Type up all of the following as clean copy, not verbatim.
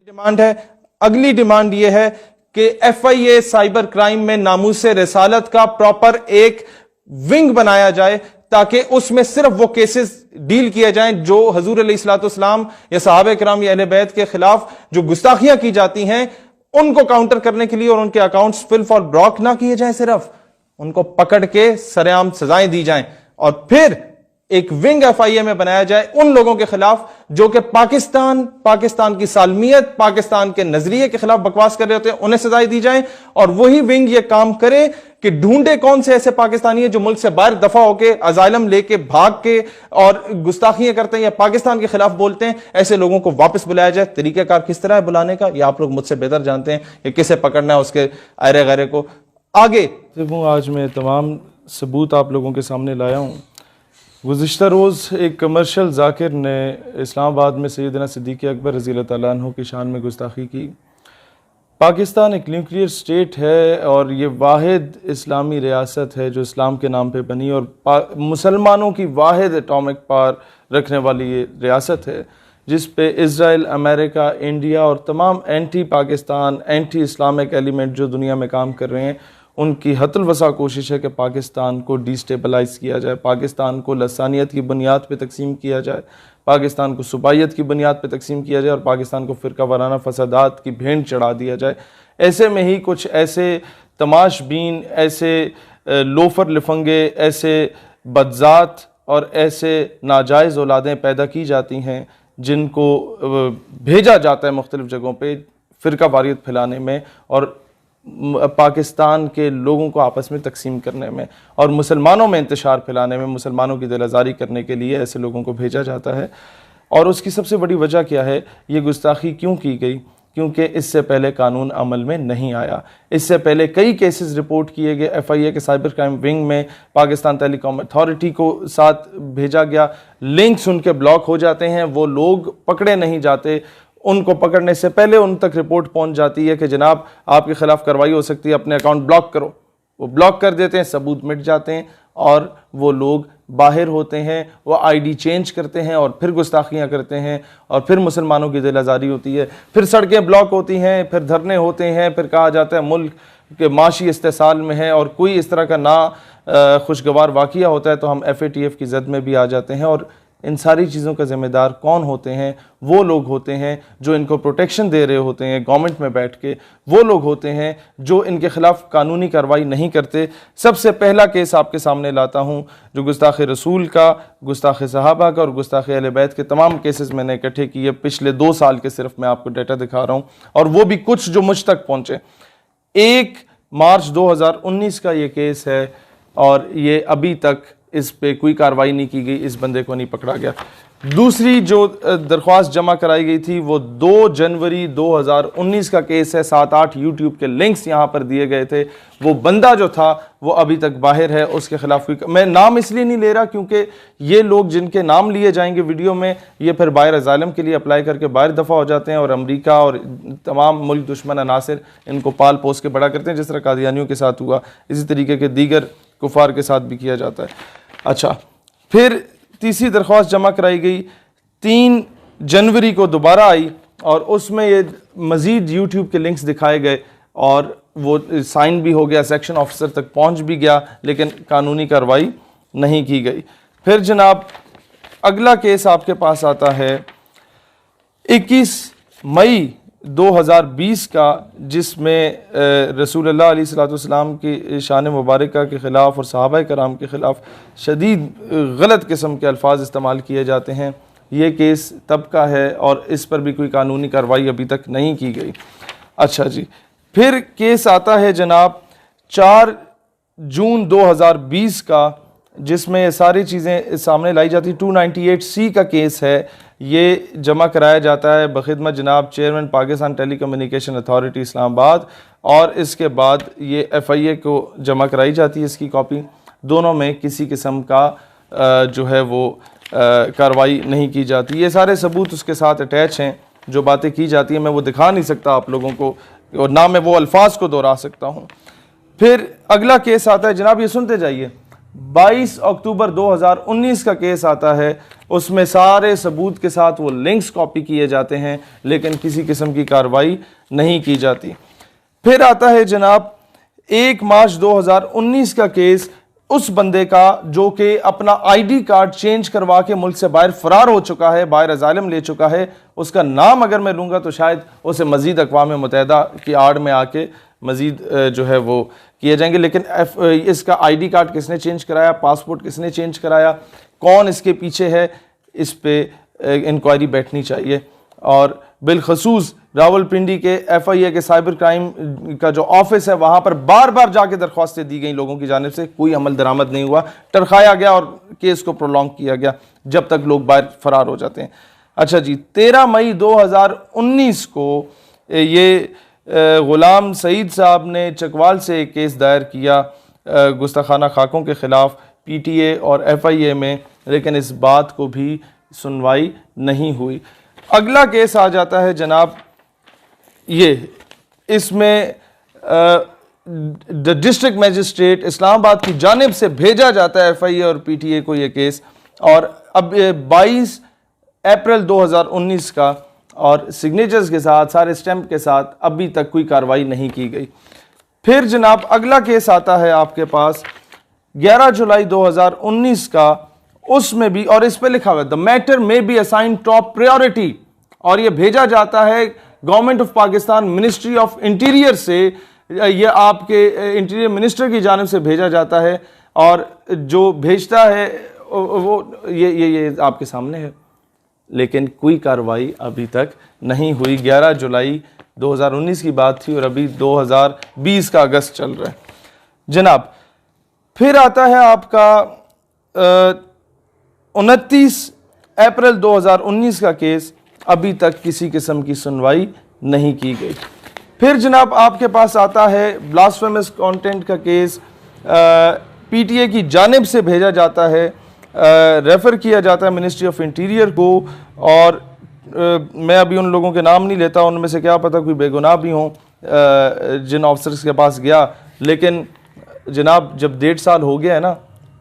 Demand है। अगली demand यह है कि FIA साइबर क्राइम में नामूसे रिसालत का प्रॉपर एक विंग बनाया जाए ताकि उसमें सिर्फ वो केसेस डील किए जाएं जो हजूर अलैहिस्सलाम या सहाबा किराम या अहले बैत के खिलाफ जो गुस्ताखियां की जाती हैं उनको काउंटर करने के लिए, और उनके अकाउंट्स फिल फॉर ब्लॉक ना किए जाएं, सिर्फ उनको पकड़ के सरेआम सजाएं दी जाएं, और फिर एक विंग FIA में बनाया जाए उन लोगों के खिलाफ जो कि पाकिस्तान की सालमियत, पाकिस्तान के नजरिए के खिलाफ बकवास कर रहे होते हैं, उन्हें सजाएं दी जाएं। और वही विंग ये काम करे कि ढूंढे कौन से ऐसे पाकिस्तानी है जो मुल्क से बाहर दफा होके अजाइलम लेके भाग के और गुस्ताखियां करते हैं या पाकिस्तान के खिलाफ बोलते हैं, ऐसे लोगों को वापस बुलाया जाए। तरीकाकार किस तरह है बुलाने का, ये आप लोग मुझसे बेहतर जानते हैं कि किसे पकड़ना है, उसके अरे गरे को आगे। आज मैं तमाम सबूत आप लोगों के सामने लाया हूँ। गुज़िश्ता रोज़ एक कमर्शियल जाकिर ने इस्लामाबाद में सैयदना सिद्दीक़ अकबर रज़ी अल्लाह तआला अन्हु की शान में गुस्ताखी की। पाकिस्तान एक न्यूक्लियर स्टेट है और ये वाहिद इस्लामी रियासत है जो इस्लाम के नाम पे बनी, और मुसलमानों की वाहिद एटॉमिक पावर रखने वाली ये रियासत है जिस पे इज़राइल, अमेरिका, इंडिया और तमाम anti Pakistan, anti Islamic element जो दुनिया में काम कर रहे हैं उनकी हतल वसा कोशिश है कि पाकिस्तान को डिस्टेबलाइज किया जाए, पाकिस्तान को लसानियत की बुनियाद पे तकसीम किया जाए, पाकिस्तान को सूबाइयत की बुनियाद पे तकसीम किया जाए और पाकिस्तान को फ़िरका वाराना फसादात की भेंट चढ़ा दिया जाए। ऐसे में ही कुछ ऐसे तमाशबीन, ऐसे लोफर लिफंगे, ऐसे बदजात और ऐसे नाजायज़ औलादें पैदा की जाती हैं जिनको भेजा जाता है मुख्तलिफ़ जगहों पर फ़िरका वारियत फैलाने में और पाकिस्तान के लोगों को आपस में तकसीम करने में और मुसलमानों में इंतशार फैलाने में, मुसलमानों की दिल आज़ारी करने के लिए ऐसे लोगों को भेजा जाता है। और उसकी सबसे बड़ी वजह क्या है, ये गुस्ताखी क्यों की गई? क्योंकि इससे पहले कानून अमल में नहीं आया। इससे पहले कई केसेस रिपोर्ट किए गए, FIA के साइबर क्राइम विंग में पाकिस्तान टेलीकॉम अथॉरिटी को साथ भेजा गया, लिंक्स उनके ब्लॉक हो जाते हैं, वो लोग पकड़े नहीं जाते। उनको पकड़ने से पहले उन तक रिपोर्ट पहुंच जाती है कि जनाब आपके खिलाफ कार्रवाई हो सकती है, अपने अकाउंट ब्लॉक करो। वो ब्लॉक कर देते हैं, सबूत मिट जाते हैं और वो लोग बाहर होते हैं, वो ID चेंज करते हैं और फिर गुस्ताखियाँ करते हैं और फिर मुसलमानों की दिल आज़ारी होती है, फिर सड़कें ब्लॉक होती हैं, फिर धरने होते हैं, फिर कहा जाता है मुल्क के माशी इस्तेसाल में है और कोई इस तरह का ना खुशगवार वाक़या होता है तो हम FATF की जद में भी आ जाते हैं। और इन सारी चीज़ों का ज़िम्मेदार कौन होते हैं? वो लोग होते हैं जो इनको प्रोटेक्शन दे रहे होते हैं गवर्नमेंट में बैठ के, वो लोग होते हैं जो इनके ख़िलाफ़ कानूनी कार्रवाई नहीं करते। सबसे पहला केस आपके सामने लाता हूँ जो गुस्ताख़ रसूल का, गुस्ताख़ सहाबा का और गुस्ताख़ अहले बैत के तमाम केसेस मैंने इकट्ठे किए पिछले 2 साल के, सिर्फ मैं आपको डाटा दिखा रहा हूँ और वो भी कुछ जो मुझ तक पहुँचे। 1 मार्च 2019 का ये केस है और ये अभी तक इस पे कोई कार्रवाई नहीं की गई, इस बंदे को नहीं पकड़ा गया। दूसरी जो दरख्वास्त जमा कराई गई थी वो 2 जनवरी 2019 का केस है। 7-8 यूट्यूब के लिंक्स यहाँ पर दिए गए थे। वो बंदा जो था वो अभी तक बाहर है, उसके खिलाफ कोई, मैं नाम इसलिए नहीं ले रहा क्योंकि ये लोग जिनके नाम लिए जाएंगे वीडियो में ये फिर बाहर अजाइलम के लिए अप्लाई करके बाहर दफ़ा हो जाते हैं और अमरीका और तमाम मुल्क दुश्मन अनासिर इनको पाल पोस के बड़ा करते हैं, जिस तरह कादियानियों के साथ हुआ, इसी तरीके के दीगर कुफार के साथ भी किया जाता है। अच्छा, फिर तीसरी दरख्वास्त जमा कराई गई 3 जनवरी को दोबारा आई और उसमें ये मज़ीद यूट्यूब के लिंक्स दिखाए गए और वो साइन भी हो गया, सेक्शन ऑफिसर तक पहुंच भी गया, लेकिन कानूनी कार्रवाई नहीं की गई। फिर जनाब अगला केस आपके पास आता है 21 मई 2020 का, जिसमें रसूलुल्लाह अलैहिस्सलाम की शान मुबारका के ख़िलाफ़ और सहाबा कराम के ख़िलाफ़ शदीद गलत किस्म के अल्फाज इस्तेमाल किए जाते हैं। ये केस तब का है और इस पर भी कोई कानूनी कार्रवाई अभी तक नहीं की गई। अच्छा जी, फिर केस आता है जनाब 4 जून 2020 का, जिसमें ये सारी चीज़ें सामने लाई जाती। 298C का केस है, ये जमा कराया जाता है बखिदमत जनाब chairman Pakistan telecommunication authority Islamabad और इसके बाद ये FIA को जमा कराई जाती है इसकी कॉपी। दोनों में किसी किस्म का जो है वो कार्रवाई नहीं की जाती। ये सारे सबूत उसके साथ अटैच हैं, जो बातें की जाती हैं मैं वो दिखा नहीं सकता आप लोगों को और ना मैं वो अल्फाज को दोहरा सकता हूँ। फिर अगला केस आता है जनाब, ये सुनते जाइए, 22 अक्टूबर 2019 का केस आता है, उसमें सारे सबूत के साथ वो लिंक्स कॉपी किए जाते हैं, लेकिन किसी किस्म की कार्रवाई नहीं की जाती। फिर आता है जनाब 1 मार्च 2019 का केस, उस बंदे का जो कि अपना आईडी कार्ड चेंज करवा के मुल्क से बाहर फरार हो चुका है, बाहर अजालम ले चुका है। उसका नाम अगर मैं लूँगा तो शायद उसे मज़ीद अक़वाम मुत्तहिदा की आड़ में आके मज़ीद जो है वो किए जाएंगे। लेकिन इसका आईडी कार्ड किसने चेंज कराया, पासपोर्ट किसने चेंज कराया, कौन इसके पीछे है, इस पर इंक्वायरी बैठनी चाहिए। और बिलखसूस रावलपिंडी के FIA के साइबर क्राइम का जो ऑफिस है, वहाँ पर बार बार जाके दरख्वास्तें दी गई लोगों की जानिब से, कोई अमल दरामद नहीं हुआ, टरखाया गया और केस को प्रोलॉन्ग किया गया जब तक लोग बाहर फरार हो जाते हैं। अच्छा जी, 13 मई 2019 को ये गुलाम सईद साहब ने चकवाल से एक केस दायर किया गुस्ताखाना खाकों के ख़िलाफ़ PTA और FIA में, लेकिन इस बात को भी सुनवाई नहीं हुई। अगला केस आ जाता है जनाब ये, इसमें डिस्ट्रिक्ट मजिस्ट्रेट इस्लामाबाद की जानिब से भेजा जाता है FIA और PTA को ये केस, और अब 22 अप्रैल 2019 का, और सिग्नेचर्स के साथ, सारे स्टैंप के साथ अभी तक कोई कार्रवाई नहीं की गई। फिर जनाब अगला केस आता है आपके पास 11 जुलाई 2019 का, उसमें भी, और इस पे लिखा हुआ है द मैटर में बी असाइन टॉप प्रायोरिटी, और ये भेजा जाता है government of Pakistan ministry of interior से, ये आपके इंटीरियर मिनिस्टर की जानिब से भेजा जाता है, और जो भेजता है वो ये आपके सामने है, लेकिन कोई कार्रवाई अभी तक नहीं हुई। 11 जुलाई 2019 की बात थी और अभी 2020 का अगस्त चल रहा है जनाब। फिर आता है आपका 29 अप्रैल 2019 का केस, अभी तक किसी किस्म की सुनवाई नहीं की गई। फिर जनाब आपके पास आता है ब्लास्फेमस कंटेंट का केस, PTA की जानिब से भेजा जाता है, रेफ़र किया जाता है मिनिस्ट्री ऑफ इंटीरियर को, और मैं अभी उन लोगों के नाम नहीं लेता, उनमें से क्या पता कोई बेगुनाह भी हों जिन ऑफिसर्स के पास गया, लेकिन जनाब जब 1.5 साल हो गया है ना,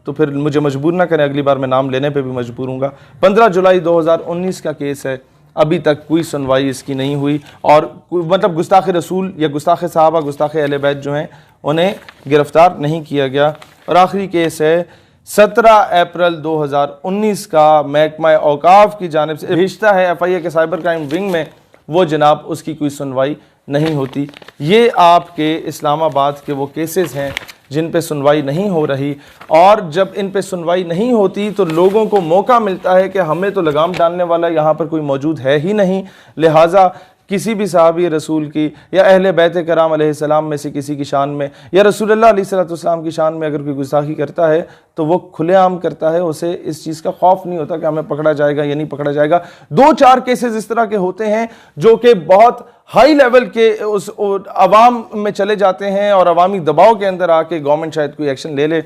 तो फिर मुझे मजबूर ना करें, अगली बार मैं नाम लेने पे भी मजबूर हूँगा। 15 जुलाई 2019 का केस है, अभी तक कोई सुनवाई इसकी नहीं हुई, और मतलब गुस्ताख रसूल या गुस्ताख साहबा, गुस्ताख अहले बैत जो हैं उन्हें गिरफ्तार नहीं किया गया। और आखिरी केस है 17 अप्रैल 2019 का, महकमा औकाफ की जानिब से भेजता है FIA के साइबर क्राइम विंग में, वो जनाब उसकी कोई सुनवाई नहीं होती। ये आपके इस्लामाबाद के वो केसेस हैं जिन पे सुनवाई नहीं हो रही, और जब इन पे सुनवाई नहीं होती तो लोगों को मौका मिलता है कि हमें तो लगाम डालने वाला यहाँ पर कोई मौजूद है ही नहीं, लिहाजा किसी भी सहाबी रसूल की या अहले बैत कराम अलैहिस्सलाम में से किसी की शान में या रसूलुल्लाह अलैहिस्सलाम की शान में अगर कोई गुस्ताखी करता है तो वो खुलेआम करता है, उसे इस चीज़ का खौफ नहीं होता कि हमें पकड़ा जाएगा या नहीं पकड़ा जाएगा। 2-4 केसेस इस तरह के होते हैं जो कि बहुत हाई लेवल के उस अवाम में चले जाते हैं और अवामी दबाव के अंदर आके गवर्नमेंट शायद कोई एक्शन ले ले,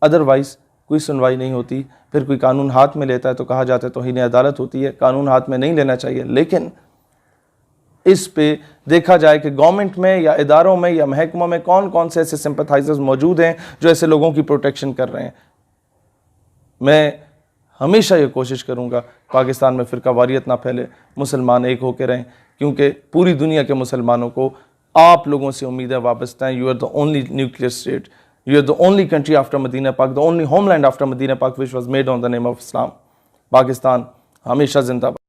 अदरवाइज कोई सुनवाई नहीं होती। फिर कोई कानून हाथ में लेता है तो कहा जाता है तौहीन अदालत होती है, कानून हाथ में नहीं लेना चाहिए। लेकिन इस पे देखा जाए कि गवर्नमेंट में या इदारों में या महकमों में कौन कौन से ऐसे सिंपथाइजर्स मौजूद हैं जो ऐसे लोगों की प्रोटेक्शन कर रहे हैं। मैं हमेशा ये कोशिश करूँगा पाकिस्तान में फ़िरका वारियत ना फैले, मुसलमान एक होकर रहें, क्योंकि पूरी दुनिया के मुसलमानों को आप लोगों से उम्मीदें वाबस्ता हैं। You are the only nuclear state, you are the only country after Madina पाक, the only homeland after Madina पाक which was made on the name of Islam. Pakistan हमेशा जिंदाबाद।